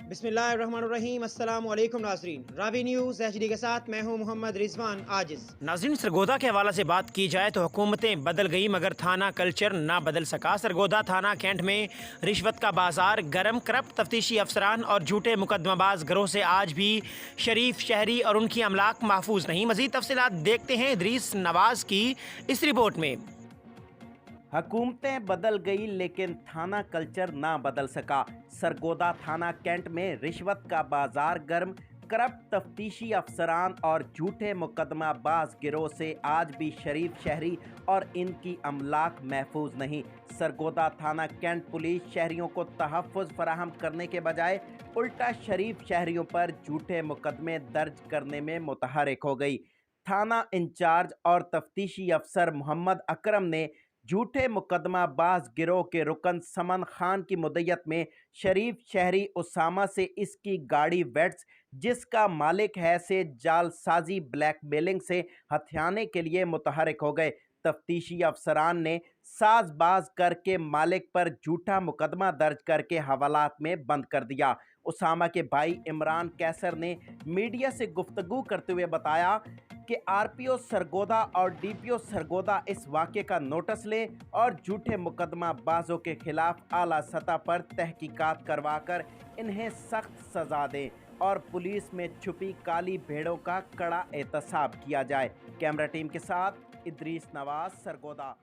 बिस्मिल्लाहिर्रहमानिर्रहीम। अस्सलामु अलैकुम नाज़रीन, रावी न्यूज़ HD के साथ मैं हूं मोहम्मद रिजवान आजिज़। नाज़रीन, सरगोदा के हवाले से बात की जाए तो हुकूमतें बदल गई मगर थाना कल्चर ना बदल सका। सरगोदा थाना कैंट में रिश्वत का बाजार गर्म, करप्ट तफ्तीशी अफसरान और झूठे मुकदमाबाज गिरोह से आज भी शरीफ शहरी और उनकी अमलाक महफूज नहीं। मज़ीद तफसीलात देखते हैं इदरीस नवाज की इस रिपोर्ट में। हुकूमतें बदल गई लेकिन थाना कल्चर ना बदल सका। सरगोदा थाना कैंट में रिश्वत का बाजार गर्म, करप्ट तफ्तीशी अफसरान और झूठे मुकदमाबाज गिरोह से आज भी शरीफ शहरी और इनकी अमलाक महफूज नहीं। सरगोदा थाना कैंट पुलिस शहरियों को तहफ़्फ़ुज़ फराहम करने के बजाय उल्टा शरीफ शहरियों पर झूठे मुकदमे दर्ज करने में मुतहर्रिक हो गई। थाना इंचार्ज और तफ्तीशी अफसर मोहम्मद अकरम ने झूठे मुकदमाबाज गिरोह के रुकन समन खान की मुद्दत में शरीफ शहरी उसामा से इसकी गाड़ी वेट्स जिसका मालिक है से जालसाजी ब्लैकमेलिंग से हथियाने के लिए मुतहर्रिक हो गए। तफ्तीशी अफसरान ने साजबाज करके मालिक पर झूठा मुकदमा दर्ज करके हवालात में बंद कर दिया। उसामा के भाई इमरान कैसर ने मीडिया से गुफ्तगू करते हुए बताया कि आरपीओ सरगोदा और डीपीओ सरगोदा इस वाक़े का नोटिस लें और झूठे मुकदमाबाजों के खिलाफ आला सतह पर तहकीकात करवाकर इन्हें सख्त सज़ा दें और पुलिस में छुपी काली भेड़ों का कड़ा एहतसाब किया जाए। कैमरा टीम के साथ इदरीस नवाज, सरगोदा।